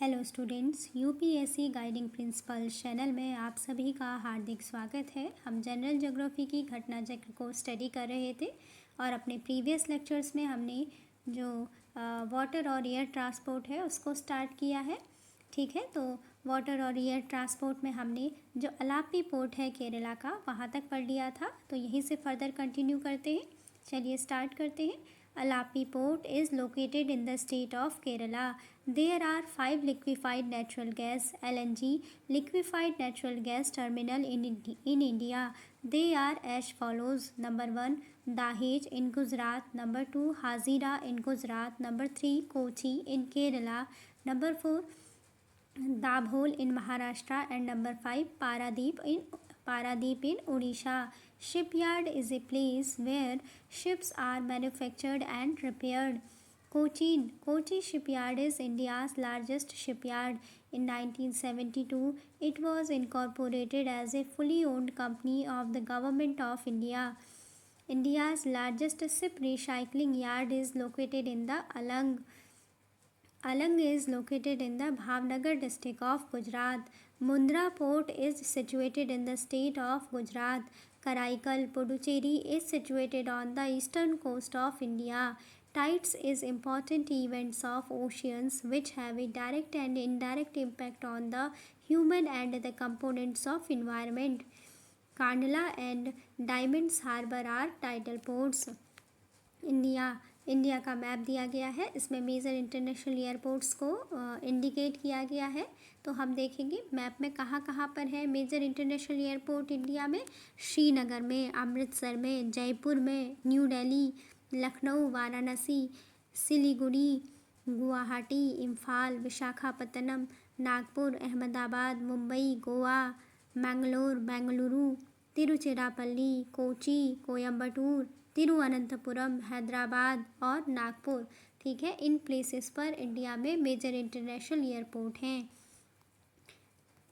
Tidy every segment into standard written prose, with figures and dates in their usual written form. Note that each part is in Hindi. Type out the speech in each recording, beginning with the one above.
Hello students, UPSC guiding principal channel में आप सभी का हार्दिक स्वागत है। हम जनरल ज्योग्राफी की घटना चक्र को स्टडी कर रहे थे और अपने प्रीवियस लेक्चर्स में हमने जो वाटर और एयर ट्रांसपोर्ट है उसको स्टार्ट किया है। ठीक है, तो वाटर और एयर ट्रांसपोर्ट में हमने जो अलापी पोर्ट है केरला का वहाँ तक पढ़ लिया था, तो यहीं से फर्दर कंटिन्यू करते हैं। चलिए स्टार्ट करते हैं। Alapi port is located in the state of Kerala. There are 5 liquefied natural gas (LNG) liquefied natural gas terminal in India. They are as follows: number 1, Dahej in Gujarat; number 2, Hazira in Gujarat; number 3, Kochi in Kerala; number 4, Dabhol in Maharashtra; and number 5, Paradeep in Odisha. Shipyard is a place where ships are manufactured and repaired. Kochi Shipyard is India's largest shipyard. In 1972, it was incorporated as a fully owned company of the Government of India. India's largest ship recycling yard is located in the Alang. Alang is located in the Bhavnagar district of Gujarat. Mundra port is situated in the state of Gujarat. Karaikal, Puducherry is situated on the eastern coast of India. Tides is important events of oceans which have a direct and indirect impact on the human and the components of environment. Kandla and Diamonds Harbour are tidal ports. India का मैप दिया गया है, इसमें मेजर इंटरनेशनल एयरपोर्ट्स को इंडिकेट किया गया है। तो हम देखेंगे मैप में कहाँ कहाँ पर है मेजर इंटरनेशनल एयरपोर्ट इंडिया में। श्रीनगर में, अमृतसर में, जयपुर में, न्यू दिल्ली, लखनऊ, वाराणसी, सिलीगुड़ी, गुवाहाटी, इम्फाल, विशाखापत्तनम, नागपुर, अहमदाबाद, मुंबई, गोवा, मैंगलोर, बेंगलुरु, तिरुचिरापल्ली, कोची, कोयम्बटूर, तिरुवनंतपुरम, हैदराबाद और नागपुर। ठीक है, इन प्लेसेस पर इंडिया में मेजर इंटरनेशनल एयरपोर्ट हैं।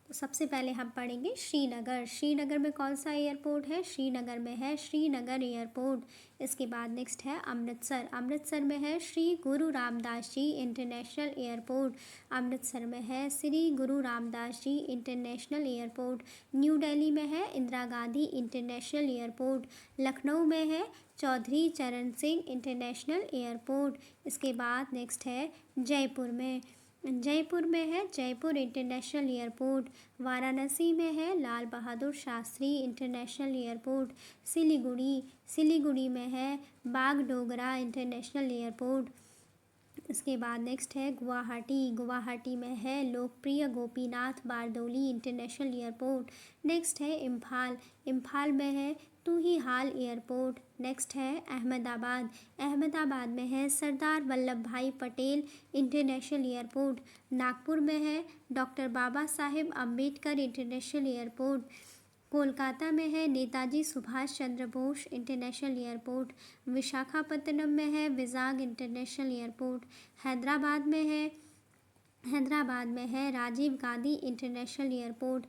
तो सबसे पहले हम पढ़ेंगे श्रीनगर। श्रीनगर में कौन सा एयरपोर्ट है? श्रीनगर में है श्रीनगर एयरपोर्ट। इसके बाद नेक्स्ट है अमृतसर। अमृतसर में है श्री गुरु रामदास जी इंटरनेशनल एयरपोर्ट। अमृतसर में है श्री गुरु Ramdas ji international airport. New Delhi में है इंदिरा गांधी इंटरनेशनल एयरपोर्ट। लखनऊ में है चौधरी चरण सिंह इंटरनेशनल एयरपोर्ट। इसके बाद नेक्स्ट है जयपुर में है जयपुर इंटरनेशनल एयरपोर्ट। वाराणसी में है लाल बहादुर शास्त्री इंटरनेशनल एयरपोर्ट। सिलीगुड़ी में है बागडोगरा इंटरनेशनल एयरपोर्ट। इसके बाद नेक्स्ट है गुवाहाटी में है लोकप्रिय Gopinath Bardoli international airport. Next है इम्फाल में है तुहिहाल एयरपोर्ट। नेक्स्ट है अहमदाबाद में है सरदार वल्लभ भाई पटेल इंटरनेशनल एयरपोर्ट। नागपुर में है doctor Baba Saheb Ambedkar international airport. Kolkata में है नेताजी सुभाष चंद्र बोस इंटरनेशनल एयरपोर्ट। विशाखापत्तनम में है विजाग इंटरनेशनल एयरपोर्ट। हैदराबाद में है राजीव गांधी इंटरनेशनल एयरपोर्ट।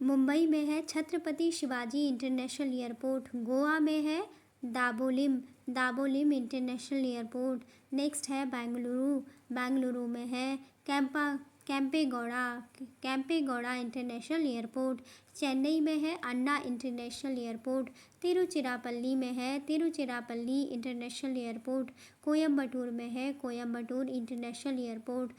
मुंबई में है छत्रपति शिवाजी इंटरनेशनल एयरपोर्ट। गोवा में है दाबोलिम इंटरनेशनल एयरपोर्ट। नेक्स्ट है बेंगलुरु में है कैंपेगौड़ा इंटरनेशनल एयरपोर्ट। चेन्नई में है अन्ना इंटरनेशनल एयरपोर्ट। तिरुचिरापल्ली में है तिरुचिरापल्ली इंटरनेशनल एयरपोर्ट। कोयम्बटूर में है कोयम्बटूर इंटरनेशनल एयरपोर्ट।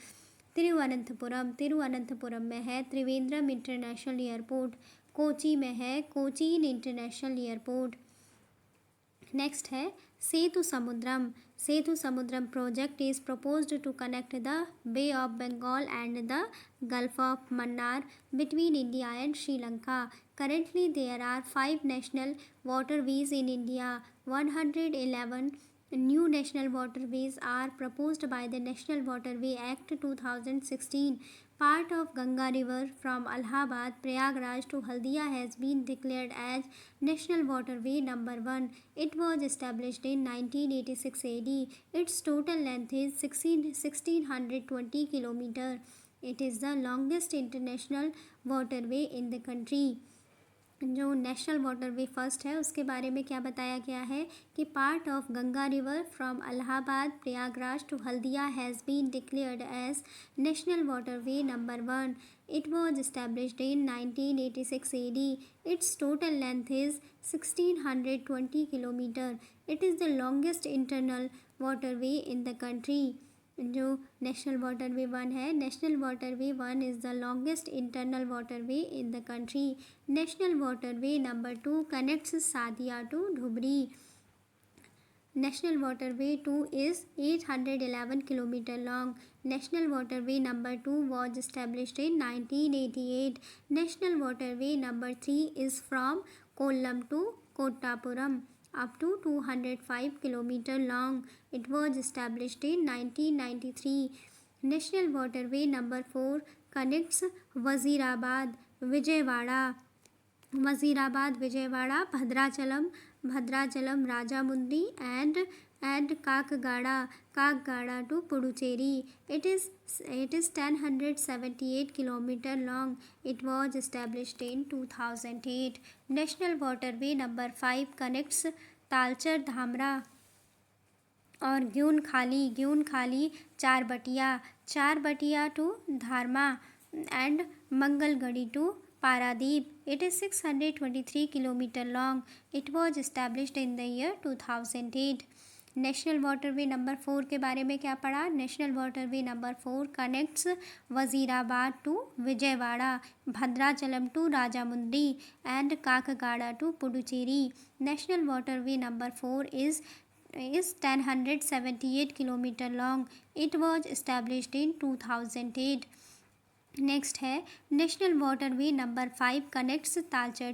तिरुवनंतपुरम में है त्रिवेंद्रम इंटरनेशनल एयरपोर्ट। कोची में है कोचीन इंटरनेशनल एयरपोर्ट। नेक्स्ट है Sethu Samudram project is proposed to connect the Bay of Bengal and the Gulf of Mannar between India and Sri Lanka. Currently there are 5 national waterways in India. 111 new national waterways are proposed by the National Waterway Act 2016. Part of Ganga River from Allahabad, Prayagraj to Haldia has been declared as National Waterway number 1. It was established in 1986 AD. Its total length is 1620 km. It is the longest international waterway in the country. जो नेशनल वाटरवे फर्स्ट है उसके बारे में क्या बताया गया है कि part of Ganga river from Allahabad Prayagraj to Haldia has been declared as national waterway number 1. It was established in 1986 AD. Its total length is 1620 km. It is the longest internal waterway in the country. जो नेशनल वाटरवे 1 है, national waterway 1 is the longest internal waterway in the country. National waterway number 2 connects Sadiya to Dhubri. National Waterway 2 is 811 km long. National Waterway number 2 was established in 1988. National Waterway number 3 is from Kollam to Kottapuram, up to 205 km long. It was established in 1993. National Waterway number 4 connects Wazirabad, Vijayawada, Bhadrachalam, Rajamundi and Kakagada to Puducherry. It is 1,078 km long. It was established in 2008. National Waterway number 5 connects Talcher Dhamra और Geonkhali Charbatia to धारमा and Mangalgadi to Paradip. It is 623 km long. It was established in the year 2008. National waterway number 4 के बारे में क्या पढ़ा? National waterway number 4 connects Wazirabad to Vijayawada, Bhadrachalam to Rajahmundry and Kakinada to Puducherry. National waterway number 4 is 1,078 km long. It was established in 2008. Next है national waterway number 5 connects Talcher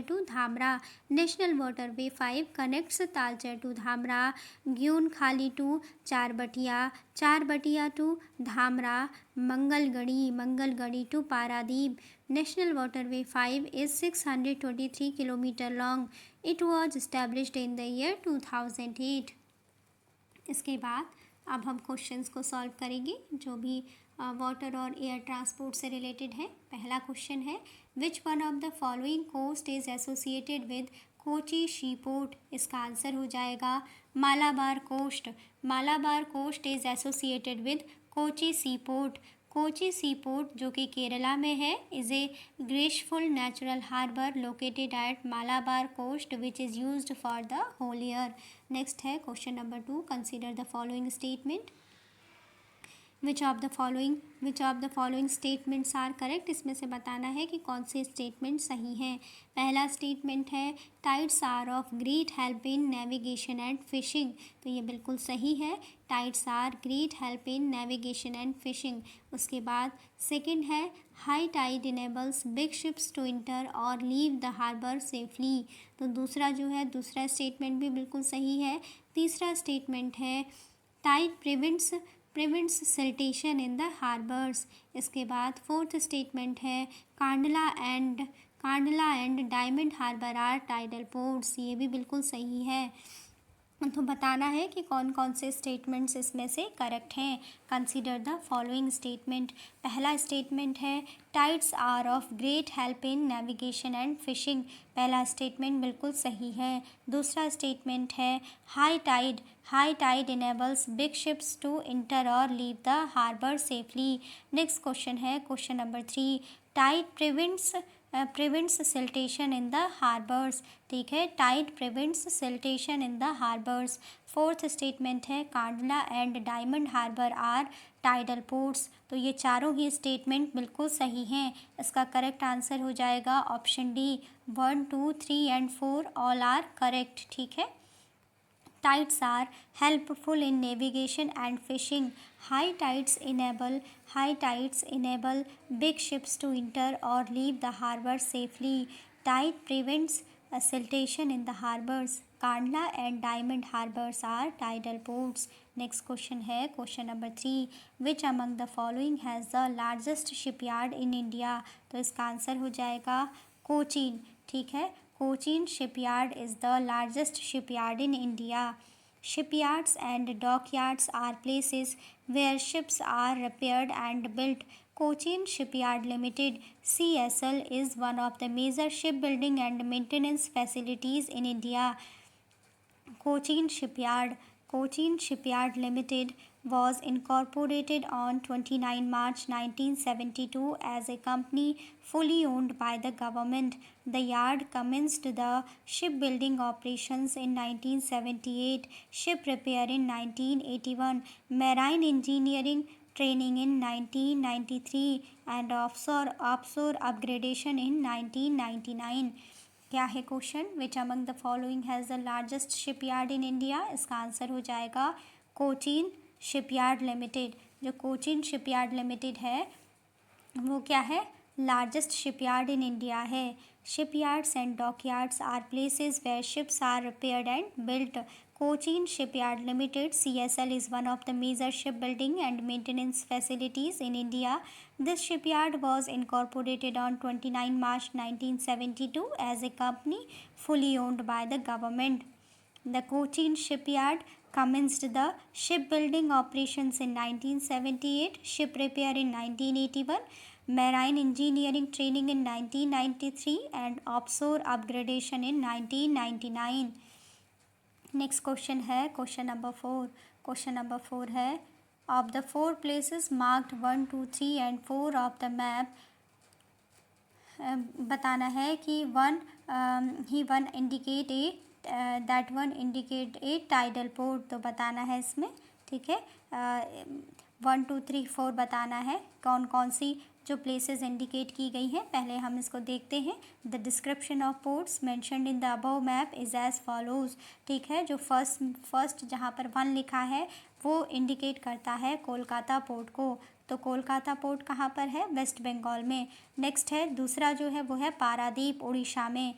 to Dhamra. National waterway 5 connects Talcher to Dhamra, Geonkhali to Charbatia to Dhamra, Mangalgadi to Paradip. National waterway 5 is 623 km long. It was established in the year 2008. इसके बाद अब हम क्वेश्चंस को सॉल्व करेंगे जो भी वाटर और एयर ट्रांसपोर्ट से रिलेटेड है. पहला क्वेश्चन है which one of the following coast is associated with Kochi sea port. इसका आंसर हो जाएगा Malabar coast is associated with Kochi sea port. Kochi sea port जो कि केरला में है is a graceful natural harbour located at Malabar coast which is used for the whole year. Next है question number 2. Consider the following statement. Which of the following statements are correct. इसमें से बताना है कि कौन से स्टेटमेंट सही हैं. पहला स्टेटमेंट है tides are of great help in navigation and fishing. तो ये बिल्कुल सही है. Tides are great help in navigation and fishing. उसके बाद सेकंड है high tide enables big ships to enter और लीव द हार्बर सेफली. तो दूसरा स्टेटमेंट भी बिल्कुल सही है. तीसरा स्टेटमेंट है tide prevents siltation in the harbours. इसके बाद फोर्थ स्टेटमेंट है Kandla and Diamond Harbour are tidal ports. ये भी बिल्कुल सही है. तो बताना है कि कौन कौन से स्टेटमेंट्स इसमें से करेक्ट हैं. Consider the following statement. पहला स्टेटमेंट है tides are of great help in navigation and fishing. पहला स्टेटमेंट बिल्कुल सही है. दूसरा स्टेटमेंट है high tide enables big ships to enter और leave the harbour safely. Next question है question number 3. Tide prevents siltation in the harbours. ठीक है, tide prevents siltation in the harbours. Fourth statement है Kandla and Diamond Harbour are tidal ports. तो ये चारों ही स्टेटमेंट बिल्कुल सही हैं. इसका करेक्ट आंसर हो जाएगा option D. 1, 2, 3 and 4 all are correct. ठीक है. Tides are helpful in navigation and fishing. High tides enable big ships to enter or leave the harbor safely. Tide prevents siltation in the harbors. Kandla and Diamond harbors are tidal ports. Next question है question number 3. Which among the following has the largest shipyard in India? तो इसका आंसर हो जाएगा कोचीन. ठीक है, Cochin shipyard is the largest shipyard in India. Shipyards and dockyards are places where ships are repaired and built. Cochin Shipyard Limited (CSL) is one of the major shipbuilding and maintenance facilities in India. Cochin Shipyard Limited was incorporated on 29 March 1972 as a company fully owned by the government. The yard commenced the shipbuilding operations in 1978, ship repair in 1981, marine engineering training in 1993 and offshore upgradation in 1999. क्या है question? Which among the following has the largest shipyard in India? इसका आंसर हो जाएगा कोचीन शिपयार्ड लिमिटेड। जो कोचीन शिपयार्ड लिमिटेड है वो क्या है? लार्जेस्ट शिपयार्ड इन इंडिया है। Shipyards and dockyards are places where ships are repaired and built. Cochin Shipyard Limited (CSL) is one of the major shipbuilding and maintenance facilities in India. This shipyard was incorporated on 29 March 1972 as a company fully owned by the government. The Cochin Shipyard commenced the shipbuilding operations in 1978, ship repair in 1981, marine engineering training in 1993 and offshore upgradation in 1999. Next question है क्वेश्चन नंबर 4। क्वेश्चन नंबर 4 है of the 4 places marked 1, 2, 3 and 4 of the map बताना है कि one indicate a tidal port. तो बताना है इसमें, ठीक है। 1, 2, 3, 4 बताना है कौन कौन सी जो प्लेसेस इंडिकेट की गई हैं। पहले हम इसको देखते हैं। The description of ports mentioned in the above map is as follows. ठीक है, जो फर्स्ट जहाँ पर 1 लिखा है वो इंडिकेट करता है कोलकाता पोर्ट को। तो कोलकाता पोर्ट कहाँ पर है? वेस्ट बंगाल में। नेक्स्ट है दूसरा जो है वो है पारादीप उड़ीसा में।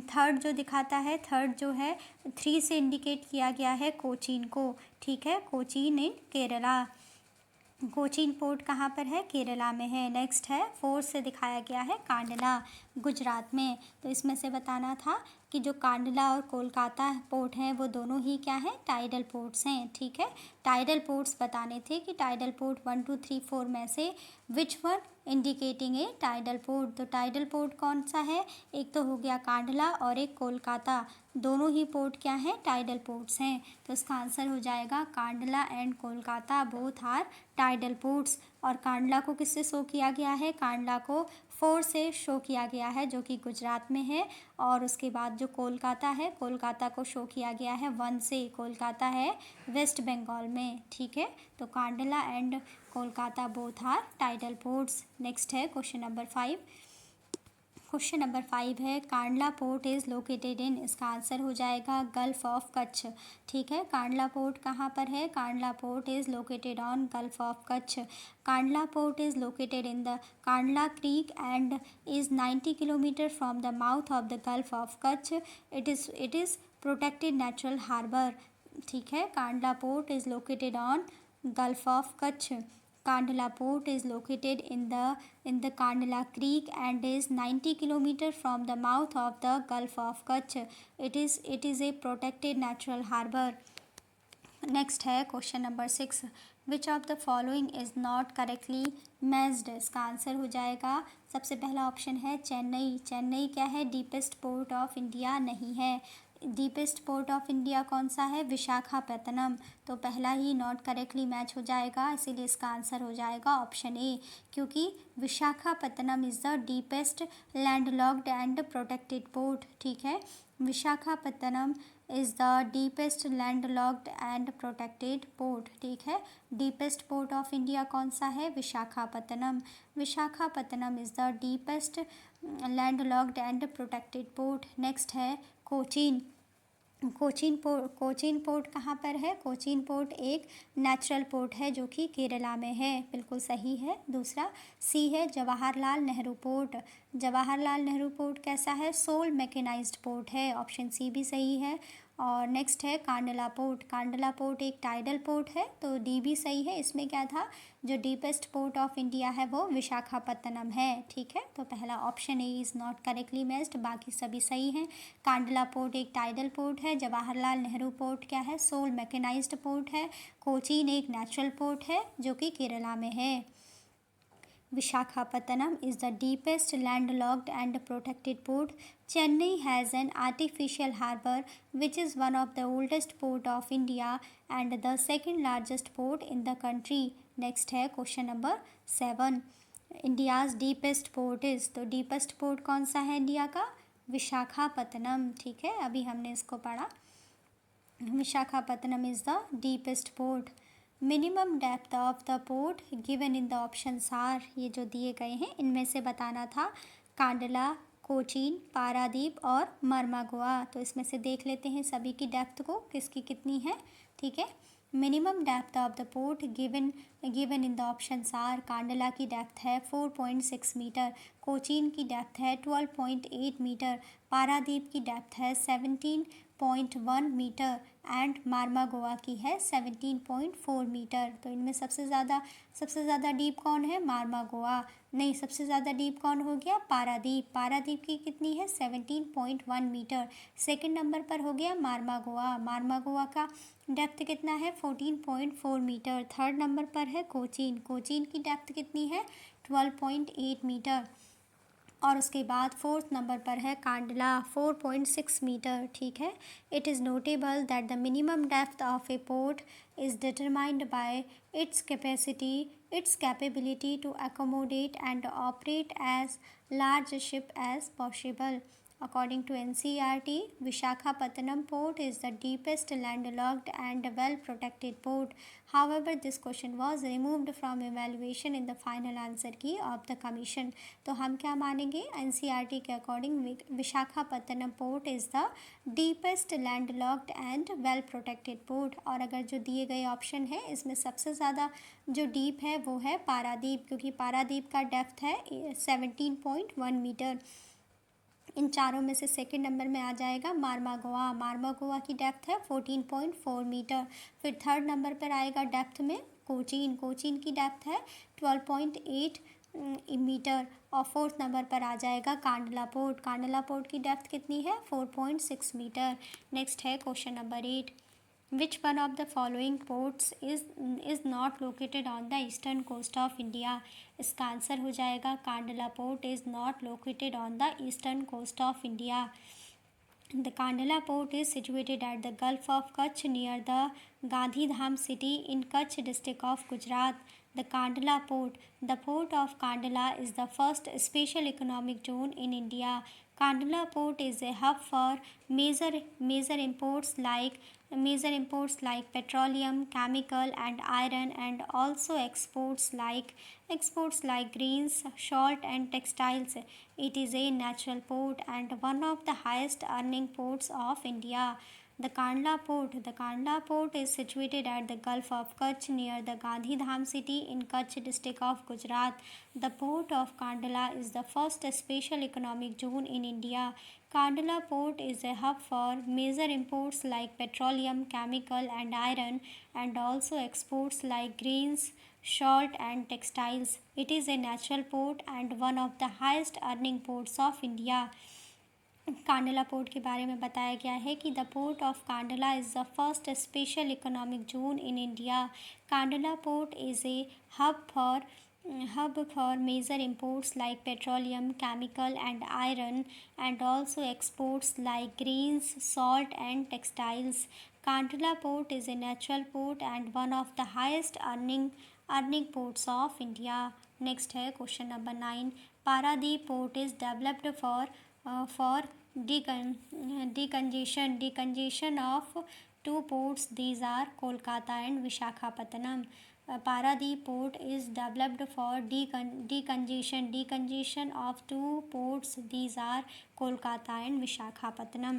थर्ड जो दिखाता है, थर्ड जो है 3 से इंडिकेट किया गया है कोचीन को। ठीक है, कोचीन इन केरला। कोचीन पोर्ट कहाँ पर है? केरला में है। नेक्स्ट है 4 से दिखाया गया है कांडला गुजरात में। तो इसमें से बताना था कि जो कांडला और कोलकाता पोर्ट हैं वो दोनों ही क्या हैं? टाइडल पोर्ट्स हैं। ठीक है, टाइडल पोर्ट्स बताने थे कि टाइडल पोर्ट 1, 2, 3, 4 में से which one indicating A tidal port. तो टाइडल पोर्ट कौन सा है? एक तो हो गया कांडला और एक कोलकाता। दोनों ही पोर्ट क्या हैं? टाइडल पोर्ट्स हैं। तो इसका आंसर हो जाएगा Kandla and Kolkata both are tidal ports. और कांडला को किससे शो किया गया है? कांडला को 4 से शो किया गया है जो कि गुजरात में है। और उसके बाद जो कोलकाता है, कोलकाता को शो किया गया है 1 से। कोलकाता है वेस्ट बंगाल में। ठीक है, तो Kandla and Kolkata both are tidal ports. Next है क्वेश्चन नंबर 5। क्वेश्चन नंबर 5 है Kandla port is located in. इसका आंसर हो जाएगा गल्फ ऑफ कच्छ। ठीक है, कांडला पोर्ट कहाँ पर है? Kandla port is located on Gulf of Kutch. Kandla port is located in the Kandla creek and is 90 kilometres from the mouth of the Gulf of Kutch. It is protected natural harbour. ठीक है, Kandla port is located on Gulf of Kutch. Kandla port is located in the Kandla Creek and is 90 km from the mouth of the Gulf of Kutch. It is a protected natural harbor. Next है question number 6। Which of the following is not correctly matched. इसका आंसर हो जाएगा सबसे पहला ऑप्शन है चेन्नई। चेन्नई क्या है? डीपेस्ट पोर्ट ऑफ इंडिया नहीं है। डीपेस्ट पोर्ट ऑफ इंडिया कौन सा है? विशाखापत्तनम। तो पहला ही नॉट करेक्टली मैच हो जाएगा, इसीलिए इसका आंसर हो जाएगा ऑप्शन ए, क्योंकि Visakhapatnam is the deepest landlocked and protected port. ठीक है, Visakhapatnam is the deepest landlocked and protected port. ठीक है, डीपेस्ट पोर्ट ऑफ इंडिया कौन सा है? Visakhapatnam. Visakhapatnam is the deepest landlocked and protected port. Next है कोचीन। कोचीन पोर्ट कहाँ पर है? कोचीन पोर्ट एक नेचुरल पोर्ट है जो कि केरला में है। बिल्कुल सही है। दूसरा सी है जवाहरलाल नेहरू पोर्ट। जवाहरलाल नेहरू पोर्ट कैसा है? सोल मैकेनाइज्ड पोर्ट है। ऑप्शन सी भी सही है। और नेक्स्ट है कांडला पोर्ट। कांडला पोर्ट एक टाइडल पोर्ट है, तो डी भी सही है। इसमें क्या था? जो डीपेस्ट पोर्ट ऑफ इंडिया है वो विशाखापत्तनम है। ठीक है, तो पहला option A is not correctly matched, बाकी सभी सही हैं। कांडला पोर्ट एक टाइडल पोर्ट है। जवाहरलाल नेहरू पोर्ट क्या है? सोल मैकेनाइज्ड पोर्ट है। कोचीन एक नेचुरल पोर्ट है जो कि केरला में है। Vishakhapatnam is the deepest landlocked and protected port. Chennai has an artificial harbour which is one of the oldest port of India and the second largest port in the country. Next है question number 7. India's deepest port is, तो डीपेस्ट पोर्ट कौन सा है इंडिया का? विशाखापत्तनम. ठीक है, अभी हमने इसको पढ़ा. Visakhapatnam is the deepest port. Minimum depth of the port given in the options are, ये जो दिए गए हैं इनमें से बताना था. कांडला, कोचीन, पारादीप और मरमागोआ. तो इसमें से देख लेते हैं सभी की डेप्थ को किसकी कितनी है. ठीक है, minimum depth of the port given in the options are. Kandla की डेप्थ है 4.6 मीटर, कोचीन की डेप्थ है 12.8 मीटर, पारादीप की डेप्थ है 17.1 मीटर एंड मारमागोआ की है 17.4 मीटर. तो इनमें सबसे ज़्यादा डीप कौन है? मारमागोआ. नहीं, सबसे ज़्यादा डीप कौन हो गया? पारादीप. पारादीप की कितनी है? 17.1 मीटर. सेकंड नंबर पर हो गया मारमागोआ. मारमागोआ का डेप्थ कितना है? 14.4 मीटर. थर्ड नंबर पर है कोचीन. कोचीन की डेप्थ कितनी है? 12.8 मीटर. और उसके बाद फोर्थ नंबर पर है कांडला, 4.6 मीटर. ठीक है, it is notable that the minimum depth of a port is determined by its capability to accommodate and operate as large ship as possible. According to NCERT, Vishakhapatnam port is the deepest landlocked and well-protected port. However, this question was removed from evaluation in the final answer key of the commission. तो हम क्या मानेंगे? NCERT के according Visakhapatnam port is the deepest landlocked and well protected port. और अगर जो दिए गए ऑप्शन है इसमें सबसे ज़्यादा जो डीप है वो है पारादीप, क्योंकि पारादीप का डेप्थ है 17.1 मीटर. इन चारों में से सेकंड नंबर में आ जाएगा मारमागोआ. मारमागोआ की डेप्थ है 14.4 मीटर. फिर थर्ड नंबर पर आएगा डेप्थ में कोचीन. कोचीन की डेप्थ है 12.8 मीटर. और फोर्थ नंबर पर आ जाएगा कांडला पोर्ट. कांडला पोर्ट की डेप्थ कितनी है? 4.6 मीटर. नेक्स्ट है question number 8. Which one of the following ports is not located on the eastern coast of India? इसका आंसर हो जाएगा Kandla port is not located on the eastern coast of India. The Kandala port is situated at the Gulf of Kutch near the Gandhidham city in Kutch district of Gujarat. The Kandala port. The port of Kandala is the first special economic zone in India. Kandala port is a hub for major imports like petroleum, chemical and iron, and also exports like grains, salt and textiles. It is a natural port and one of the highest earning ports of India. The Kandla port is situated at the Gulf of Kutch near the Gandhidham city in Kutch district of Gujarat. The port of Kandla is the first special economic zone in India. Kandla port is a hub for major imports like petroleum, chemical and iron, and also exports like grains, salt and textiles. It is a natural port and one of the highest earning ports of India. Kandla port के बारे में बताया गया है कि the port of Kandla is the first special economic zone in India. Kandla port is a hub for major imports like petroleum, chemical and iron, and also exports like grains, salt and textiles. Kandla port is a natural port and one of the highest earning ports of India. Next है question number 9. Paradip port is developed for decongestion of two ports. These are Kolkata and Vishakhapatnam. Paradip port is developed for decongestion of two ports. These are Kolkata and Vishakhapatnam.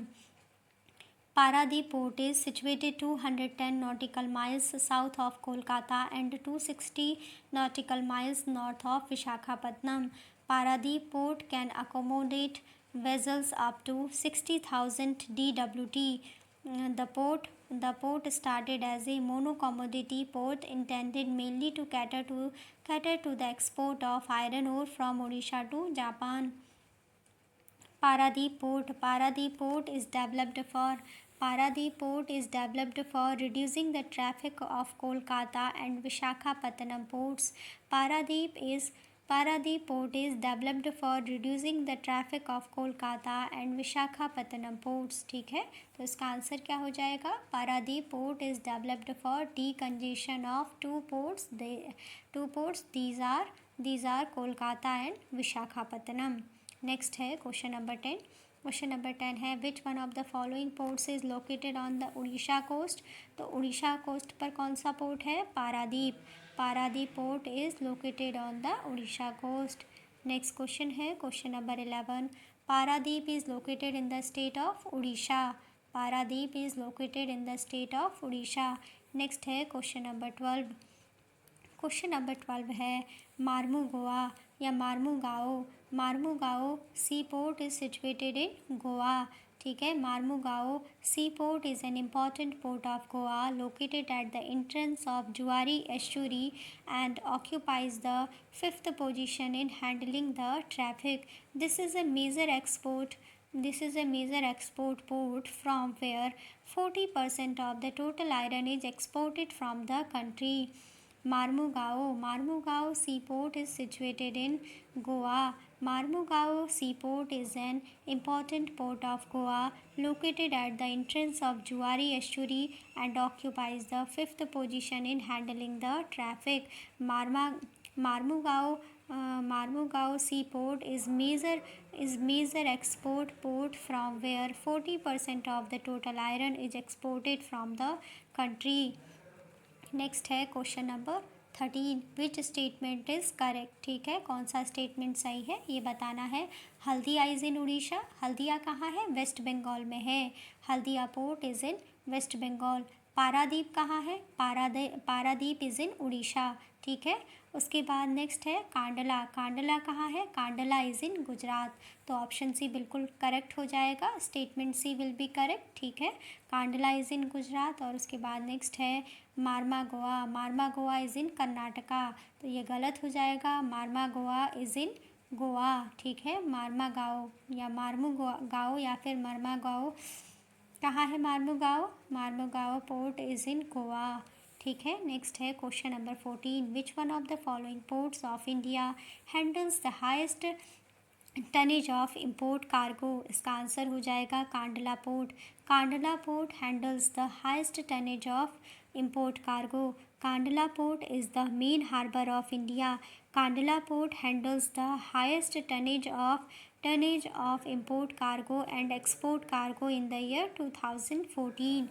Paradip port is situated 210 nautical miles south of Kolkata and 260 nautical miles north of Vishakhapatnam. Paradip port can accommodate vessels up to 60,000 DWT. The port started as a mono-commodity port intended mainly to cater to the export of iron ore from Odisha to Japan. Paradip port is developed for reducing the traffic of Kolkata and Vishakhapatnam ports. Paradip Paradip port is developed for reducing the traffic of Kolkata and Visakhapatnam ports. ठीक है, तो इसका आंसर क्या हो जाएगा? Paradip port is developed for decongestion of two ports. These are Kolkata and Visakhapatnam. Next है क्वेश्चन नंबर 10. क्वेश्चन नंबर 10 है which one of the following ports is located on the Orissa coast. तो उड़ीसा कोस्ट पर कौन सा पोर्ट है? Paradip. Paradip port is located on the Orissa coast. Next question है question number 11. Paradip is located in the state of Orissa. Paradip is located in the state of Orissa. Next है क्वेश्चन नंबर 12. क्वेश्चन नंबर 12 है मार्मुगोआ या Mormugao. Mormugao sea port is situated in Goa. ठीक है, Mormugao sea port is an important port of Goa located at the entrance of Juari estuary and occupies the 5th position in handling the traffic. This is a major export port from where 40% of the total iron is exported from the country. Marmugao seaport is situated in Goa. Marmugao seaport is an important port of Goa located at the entrance of Juari estuary and occupies the 5th position in handling the traffic. Marmugao seaport is major export port from where 40% of the total iron is exported from the country. Next है question number 13. Which statement is correct. ठीक है, कौन सा स्टेटमेंट सही है ये बताना है. Haldia is in Orissa. हल्दिया कहाँ है? वेस्ट बंगाल में है. Haldia port is in West Bengal. Paradip कहाँ है? Paradip is in Orissa. ठीक है, उसके बाद नेक्स्ट है कांडला. कांडला कहाँ है? Kandla is in Gujarat. तो ऑप्शन सी बिल्कुल करेक्ट हो जाएगा. Statement C will be correct. ठीक है, कांडला इज़ इन गुजरात. और उसके बाद नेक्स्ट है मार्मागोआ. मार्मागोआ इज़ इन कर्नाटका. तो ये गलत हो जाएगा. मार्मागोआ इज़ इन गोवा. ठीक है, मार्मागाओ या मार्मुगाओ या फिर मर्मागाओ कहाँ है? Mormugao port is in Goa. ठीक है, नेक्स्ट है question number 14. Which one of the following ports of India handles the highest tonnage of import cargo. इसका आंसर हो जाएगा Kandla port. Kandla port handles the highest tonnage of import cargo. Kandla port is the main harbour of India. Kandla port handles the highest tonnage of import cargo and export cargo in the year 2014.